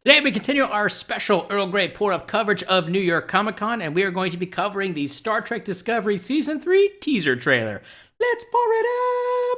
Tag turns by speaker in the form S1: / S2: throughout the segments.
S1: Today we continue our special Earl Grey pour-up coverage of New York Comic Con, and we are going to be covering the Star Trek Discovery Season 3 teaser trailer. Let's pour it up!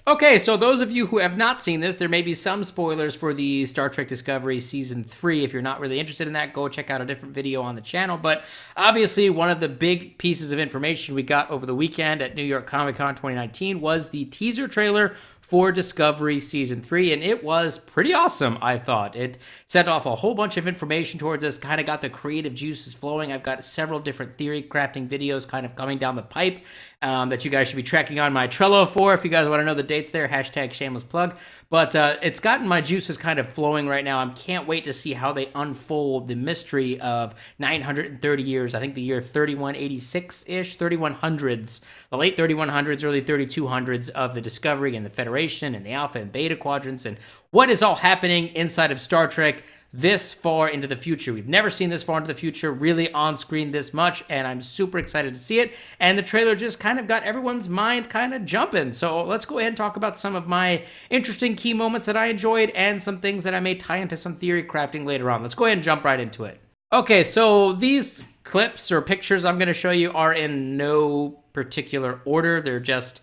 S1: Okay, so those of you who have not seen this, there may be some spoilers for the Star Trek Discovery Season 3. If you're not really interested in that, go check out a different video on the channel. But obviously, one of the big pieces of information we got over the weekend at New York Comic Con 2019 was the teaser trailer for Discovery Season 3, and it was pretty awesome, I thought. It sent off a whole bunch of information towards us, kind of got the creative juices flowing. I've got several different theory crafting videos kind of coming down the pipe that you guys should be tracking on my Trello for. If you guys want to know the dates there, hashtag shameless plug. But it's gotten my juices kind of flowing right now. I can't wait to see how they unfold the mystery of 930 years. I think the year 3186-ish, 3100s, the late 3100s, early 3200s of the Discovery and the Federation and the Alpha and Beta quadrants, and what is all happening inside of Star Trek this far into the future. We've never seen this far into the future, really on screen this much, and I'm super excited to see it. And the trailer just kind of got everyone's mind kind of jumping. So let's go ahead and talk about some of my interesting key moments that I enjoyed and some things that I may tie into some theory crafting later on. Let's go ahead and jump right into it. Okay, so these clips or pictures I'm going to show you are in no particular order. They're just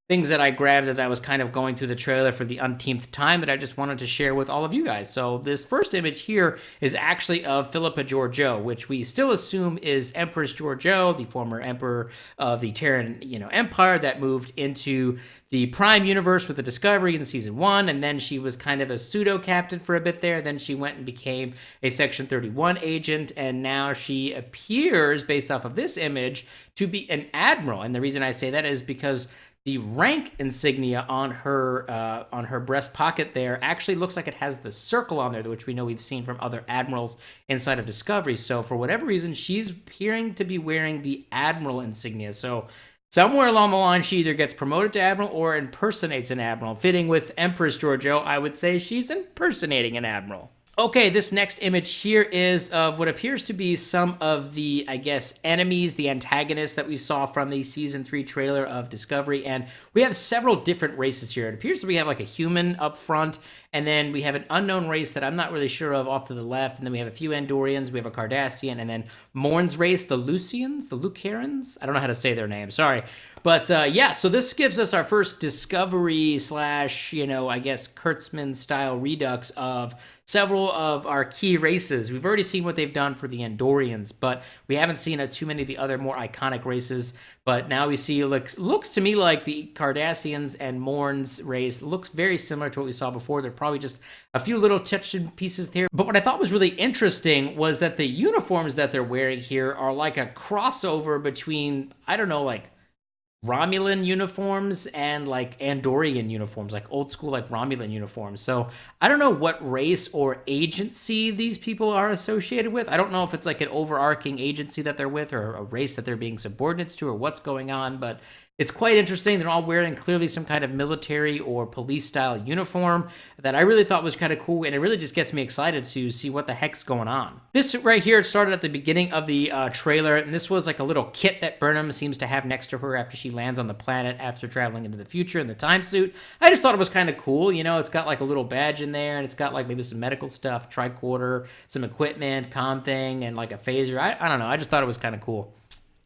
S1: things that I grabbed as I was kind of going through the trailer for the umpteenth time that I just wanted to share with all of you guys. So this first image here is actually of Philippa Georgiou, which we still assume is Empress Georgiou, the former emperor of the Terran, Empire that moved into the Prime universe with the Discovery in Season 1, and then she was kind of a pseudo-captain for a bit there. Then she went and became a Section 31 agent, and now she appears, based off of this image, to be an admiral. And the reason I say that is because the rank insignia on her breast pocket there actually looks like it has the circle on there, which we know we've seen from other admirals inside of Discovery. So for whatever reason, she's appearing to be wearing the admiral insignia. So somewhere along the line, she either gets promoted to admiral or impersonates an admiral. Fitting with Empress Georgiou, I would say she's impersonating an admiral. Okay, this next image here is of what appears to be some of the, I guess, enemies, the antagonists that we saw from the Season 3 trailer of Discovery, and we have several different races here. It appears that we have like a human up front, and then we have an unknown race that I'm not really sure of off to the left, and then we have a few Andorians, we have a Cardassian, and then Morn's race, the Lucians, the Lucarans? I don't know how to say their name, sorry. But yeah, so this gives us our first Discovery slash, I guess, Kurtzman-style redux of several of our key races. We've already seen what they've done for the Andorians, but we haven't seen too many of the other more iconic races. But now we see, looks to me like the Cardassians and Morn's race looks very similar to what we saw before. They're probably just a few little touching pieces here. But what I thought was really interesting was that the uniforms that they're wearing here are like a crossover between, I don't know, like Romulan uniforms and like Andorian uniforms, like old school like Romulan uniforms. So I don't know what race or agency these people are associated with. I don't know if it's like an overarching agency that they're with or a race that they're being subordinates to or what's going on, but it's quite interesting. They're all wearing clearly some kind of military or police style uniform that I really thought was kind of cool, and it really just gets me excited to see what the heck's going on. This right here, it started at the beginning of the trailer, and this was like a little kit that Burnham seems to have next to her after she lands on the planet after traveling into the future in the time suit. I just thought it was kind of cool. It's got like a little badge in there, and it's got like maybe some medical stuff, tricorder, some equipment, comm thing, and like a phaser. I don't know. I just thought it was kind of cool.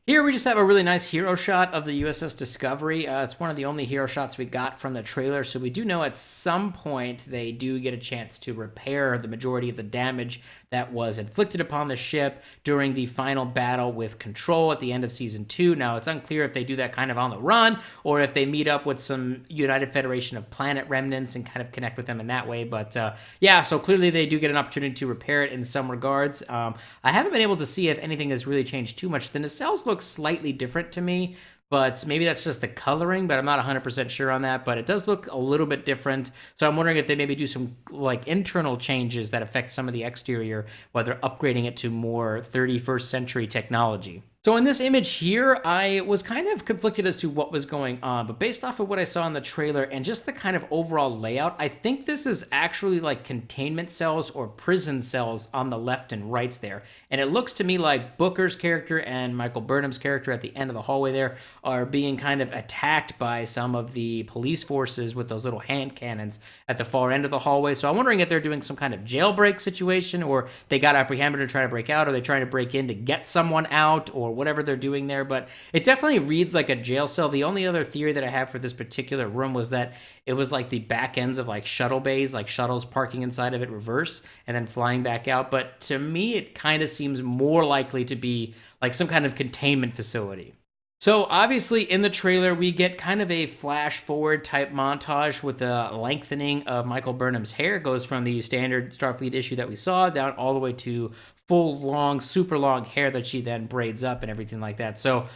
S1: Here we just have a really nice hero shot of the USS Discovery. It's one of the only hero shots we got from the trailer, so we do know at some point they do get a chance to repair the majority of the damage that was inflicted upon the ship during the final battle with Control at the end of Season 2. Now, it's unclear if they do that kind of on the run or if they meet up with some United Federation of Planet remnants and kind of connect with them in that way. But yeah, so clearly they do get an opportunity to repair it in some regards. I haven't been able to see if anything has really changed too much. The nacelles look slightly different to me, but maybe that's just the coloring, but I'm not 100% sure on that, but it does look a little bit different. So I'm wondering if they maybe do some like internal changes that affect some of the exterior, whether upgrading it to more 31st century technology. So in this image here, I was kind of conflicted as to what was going on, but based off of what I saw in the trailer and just the kind of overall layout, I think this is actually like containment cells or prison cells on the left and rights there. And it looks to me like Booker's character and Michael Burnham's character at the end of the hallway there are being kind of attacked by some of the police forces with those little hand cannons at the far end of the hallway. So I'm wondering if they're doing some kind of jailbreak situation, or they got apprehended and trying to break out, or they're trying to break in to get someone out, or whatever they're doing there. But it definitely reads like a jail cell. The only other theory that I have for this particular room was that it was like the back ends of like shuttle bays, like shuttles parking inside of it reverse and then flying back out. But to me, it kind of seems more likely to be like some kind of containment facility. So obviously in the trailer, we get kind of a flash forward type montage with the lengthening of Michael Burnham's hair. It goes from the standard Starfleet issue that we saw down all the way to full long, super long hair that she then braids up and everything like that. So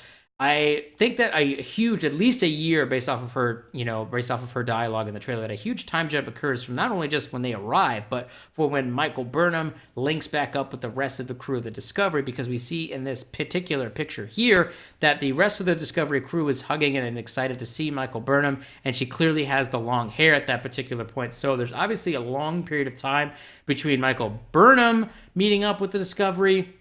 S1: I think that a huge, at least a year based off of her, based off of her dialogue in the trailer, that a huge time jump occurs from not only just when they arrive, but for when Michael Burnham links back up with the rest of the crew of the Discovery, because we see in this particular picture here that the rest of the Discovery crew is hugging and excited to see Michael Burnham, and she clearly has the long hair at that particular point. So there's obviously a long period of time between Michael Burnham meeting up with the Discovery,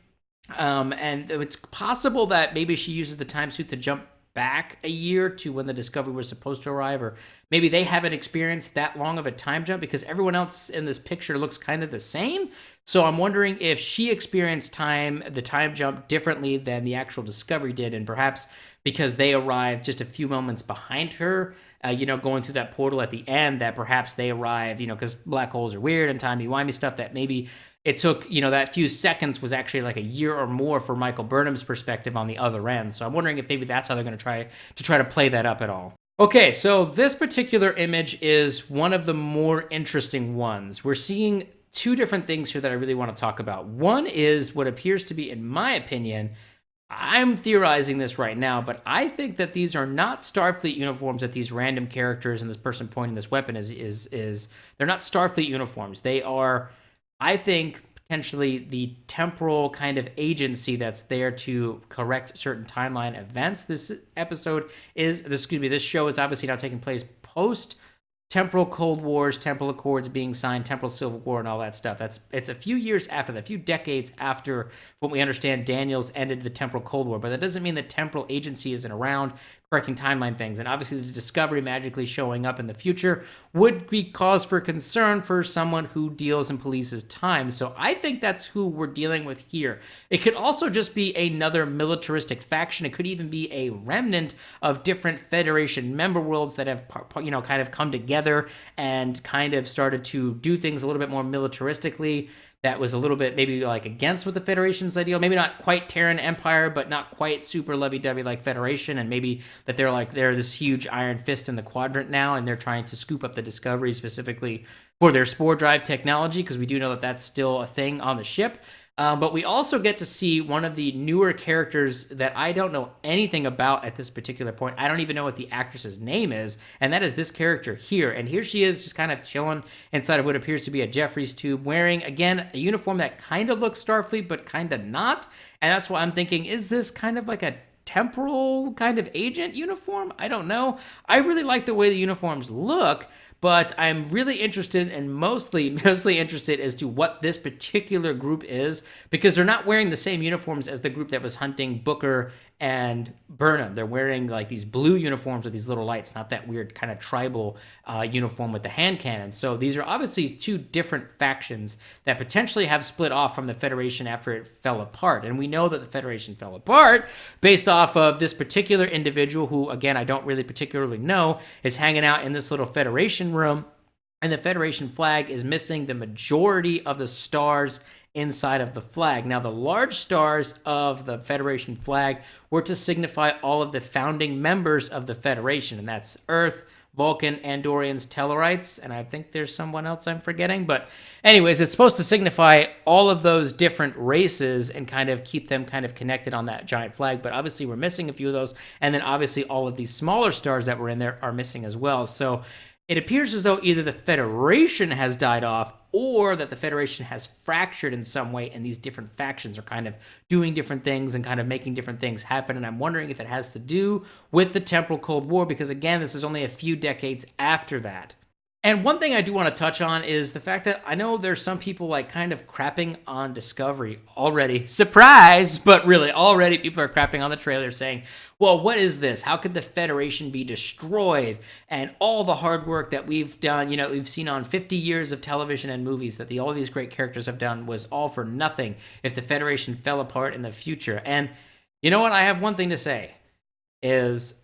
S1: and it's possible that maybe she uses the time suit to jump back a year to when the Discovery was supposed to arrive, or maybe they haven't experienced that long of a time jump because everyone else in this picture looks kind of the same. So I'm wondering if she experienced the time jump differently than the actual Discovery did, and perhaps because they arrived just a few moments behind her, going through that portal at the end, that perhaps they arrived, because black holes are weird and timey-wimey stuff, that maybe it took, that few seconds was actually like a year or more for Michael Burnham's perspective on the other end. So I'm wondering if maybe that's how they're going to try to play that up at all. Okay, so this particular image is one of the more interesting ones. We're seeing two different things here that I really want to talk about. One is what appears to be, in my opinion, I'm theorizing this right now, but I think that these are not Starfleet uniforms that these random characters and this person pointing this weapon is they're not Starfleet uniforms. They are, I think, potentially the temporal kind of agency that's there to correct certain timeline events. This show is obviously now taking place post temporal Cold Wars, temporal accords being signed, temporal Civil War, and all that stuff. It's a few years after that, a few decades after what we understand Daniels ended the temporal Cold War, but that doesn't mean the temporal agency isn't around correcting timeline things. And obviously the Discovery magically showing up in the future would be cause for concern for someone who deals and polices time. So I think that's who we're dealing with here. It could also just be another militaristic faction. It could even be a remnant of different Federation member worlds that have, kind of come together and kind of started to do things a little bit more militaristically. That was a little bit maybe like against what the Federation's ideal. Maybe not quite Terran Empire, but not quite super lovey-dovey like Federation. And maybe that they're this huge iron fist in the quadrant now, and they're trying to scoop up the Discovery specifically for their spore drive technology, because we do know that that's still a thing on the ship. But we also get to see one of the newer characters that I don't know anything about at this particular point. I don't even know what the actress's name is, and that is this character here. And here she is just kind of chilling inside of what appears to be a Jeffries tube, wearing, again, a uniform that kind of looks Starfleet, but kind of not. And that's why I'm thinking, is this kind of like a temporal kind of agent uniform? I don't know. I really like the way the uniforms look, but I'm really interested, and mostly interested as to what this particular group is, because they're not wearing the same uniforms as the group that was hunting Booker and Burnham. They're wearing like these blue uniforms with these little lights, not that weird kind of tribal uniform with the hand cannons. So these are obviously two different factions that potentially have split off from the Federation after it fell apart. And we know that the Federation fell apart based off of this particular individual who, again, I don't really particularly know, is hanging out in this little Federation room. And the Federation flag is missing the majority of the stars inside of the flag. Now, the large stars of the Federation flag were to signify all of the founding members of the Federation, and that's Earth, Vulcan, Andorians, Tellarites, and I think there's someone else I'm forgetting. But anyways, it's supposed to signify all of those different races and kind of keep them kind of connected on that giant flag. But obviously we're missing a few of those, and then obviously all of these smaller stars that were in there are missing as well. So it appears as though either the Federation has died off or that the Federation has fractured in some way and these different factions are kind of doing different things and kind of making different things happen. And I'm wondering if it has to do with the Temporal Cold War, because again, this is only a few decades after that. And one thing I do want to touch on is the fact that I know there's some people like kind of crapping on Discovery already. Surprise! But really, already people are crapping on the trailer saying, well, what is this? How could the Federation be destroyed? And all the hard work that we've done, we've seen on 50 years of television and movies that all these great characters have done was all for nothing if the Federation fell apart in the future. And you know what? I have one thing to say, is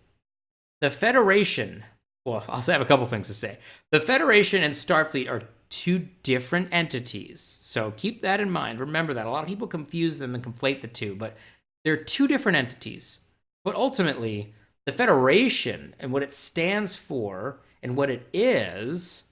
S1: the Federation... Well, I'll have a couple things to say. The Federation and Starfleet are two different entities. So keep that in mind. Remember that. A lot of people confuse them and conflate the two, but they're two different entities. But ultimately, the Federation and what it stands for and what it is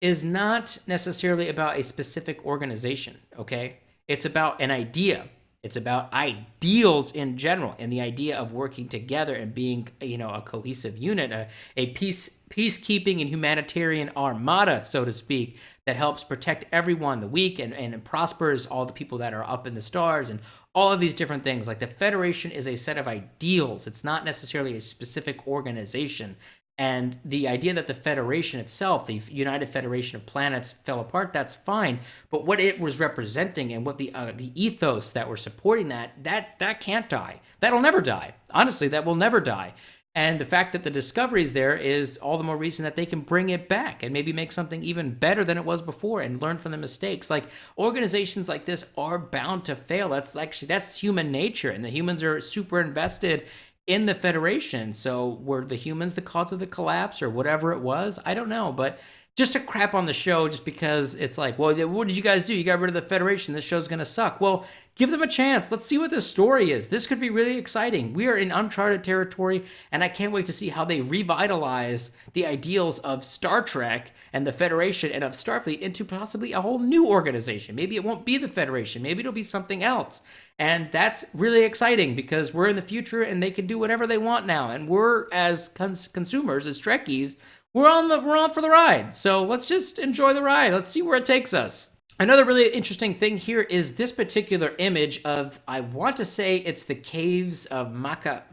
S1: not necessarily about a specific organization, okay? It's about an idea. It's about ideals in general and the idea of working together and being, a cohesive unit, a peacekeeping and humanitarian armada, so to speak, that helps protect everyone, the weak, and prospers all the people that are up in the stars and all of these different things. Like the Federation is a set of ideals. It's not necessarily a specific organization. And the idea that the Federation itself, the United Federation of Planets, fell apart, that's fine. But what it was representing and what the ethos that were supporting that can't die. That'll never die. Honestly, that will never die. And the fact that the Discovery is there is all the more reason that they can bring it back and maybe make something even better than it was before and learn from the mistakes. Like, organizations like this are bound to fail. That's human nature, and the humans are super invested in the Federation. So were the humans the cause of the collapse or whatever it was? I don't know, but just to crap on the show just because it's like, well, what did you guys do? You got rid of the Federation. This show's going to suck. Well, give them a chance. Let's see what this story is. This could be really exciting. We are in uncharted territory, and I can't wait to see how they revitalize the ideals of Star Trek and the Federation and of Starfleet into possibly a whole new organization. Maybe it won't be the Federation. Maybe it'll be something else. And that's really exciting because we're in the future and they can do whatever they want now. And we're, as consumers, as Trekkies, we're on for the ride. So let's just enjoy the ride. Let's see where it takes us. Another really interesting thing here is this particular image of, I want to say it's the caves of Makala?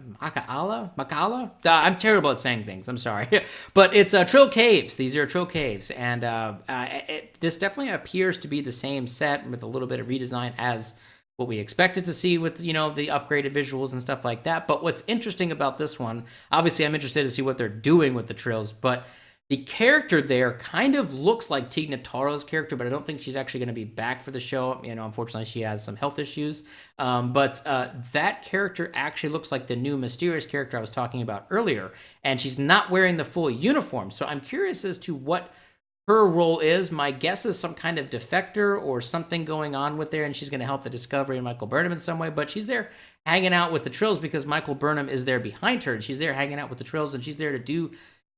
S1: I'm terrible at saying things, I'm sorry. But it's Trill Caves. These are Trill Caves. And this definitely appears to be the same set with a little bit of redesign as what we expected to see with, the upgraded visuals and stuff like that. But what's interesting about this one, obviously I'm interested to see what they're doing with the Trills, but the character there kind of looks like Tig Notaro's character, but I don't think she's actually going to be back for the show. Unfortunately, she has some health issues. But that character actually looks like the new mysterious character I was talking about earlier, and she's not wearing the full uniform. So I'm curious as to what her role is. My guess is some kind of defector or something going on with there, and she's going to help the Discovery and Michael Burnham in some way, but she's there hanging out with the Trills because Michael Burnham is there behind her, and she's there hanging out with the Trills, and she's there to do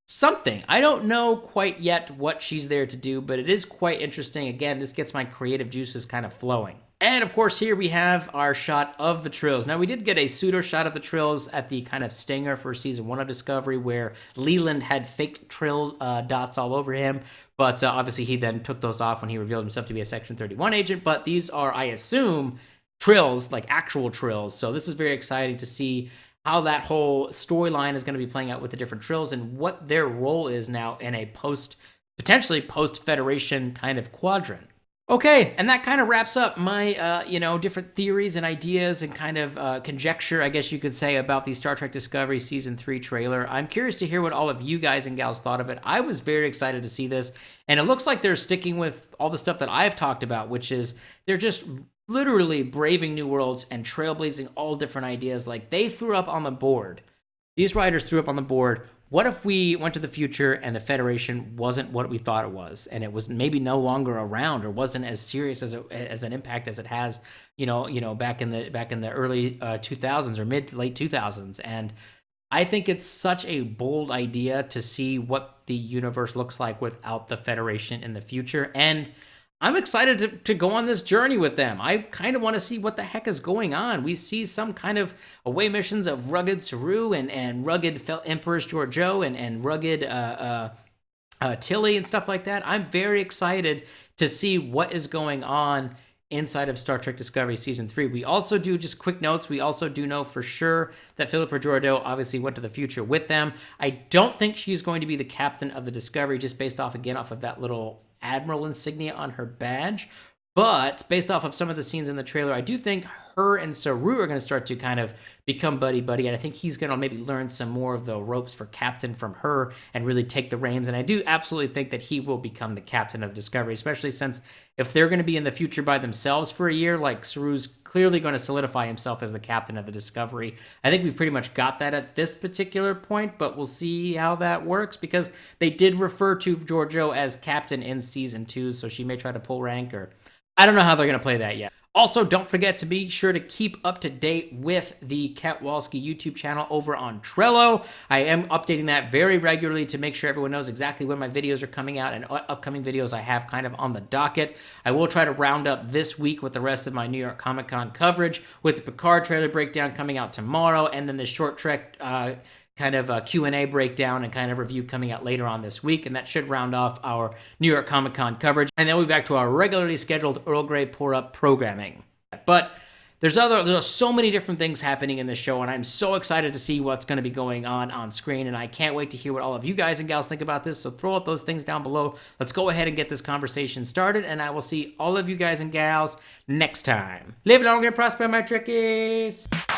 S1: something. I don't know quite yet what she's there to do, but it is quite interesting. Again, this gets my creative juices kind of flowing. And of course, here we have our shot of the Trills. Now, we did get a pseudo shot of the Trills at the kind of stinger for season 1 of Discovery, where Leland had fake Trill dots all over him. But obviously, he then took those off when he revealed himself to be a Section 31 agent. But these are, I assume, Trills, like actual Trills. So this is very exciting to see how that whole storyline is going to be playing out with the different Trills and what their role is now in a potentially post-Federation kind of quadrant. Okay, and that kind of wraps up my, different theories and ideas and kind of conjecture, I guess you could say, about the Star Trek Discovery Season 3 trailer. I'm curious to hear what all of you guys and gals thought of it. I was very excited to see this, and it looks like they're sticking with all the stuff that I've talked about, which is they're just literally braving new worlds and trailblazing all different ideas. Like, they threw up on the board. These writers threw up on the board, what if we went to the future and the Federation wasn't what we thought it was, and it was maybe no longer around or wasn't as serious as an impact as it has, back in the early 2000s or mid to late 2000s. And I think it's such a bold idea to see what the universe looks like without the Federation in the future. And I'm excited to go on this journey with them. I kind of want to see what the heck is going on. We see some kind of away missions of rugged Saru and rugged Empress Georgiou and rugged Tilly and stuff like that. I'm very excited to see what is going on inside of Star Trek Discovery Season 3. We also do, just quick notes, we also do know for sure that Philippa Georgiou obviously went to the future with them. I don't think she's going to be the captain of the Discovery, just based off, again, off of that little Admiral insignia on her badge. But based off of some of the scenes in the trailer, I do think her and Saru are going to start to kind of become buddy-buddy, and I think he's going to maybe learn some more of the ropes for captain from her and really take the reins, and I do absolutely think that he will become the captain of Discovery, especially since if they're going to be in the future by themselves for a year, like Saru's clearly going to solidify himself as the captain of the Discovery. I think we've pretty much got that at this particular point, but we'll see how that works, because they did refer to Georgiou as captain in Season 2, so she may try to pull rank, or I don't know how they're going to play that yet. Also, don't forget to be sure to keep up to date with the Ketwolski YouTube channel over on Trello. I am updating that very regularly to make sure everyone knows exactly when my videos are coming out and upcoming videos I have kind of on the docket. I will try to round up this week with the rest of my New York Comic Con coverage, with the Picard trailer breakdown coming out tomorrow, and then the short trek kind of a Q&A breakdown and kind of review coming out later on this week, and that should round off our New York Comic Con coverage, and then we'll be back to our regularly scheduled Earl Grey pour-up programming. But there's so many different things happening in this show, and I'm so excited to see what's going to be going on screen, and I can't wait to hear what all of you guys and gals think about this, so throw up those things down below. Let's go ahead and get this conversation started, and I will see all of you guys and gals next time. Live long and prosper, my Trekkies!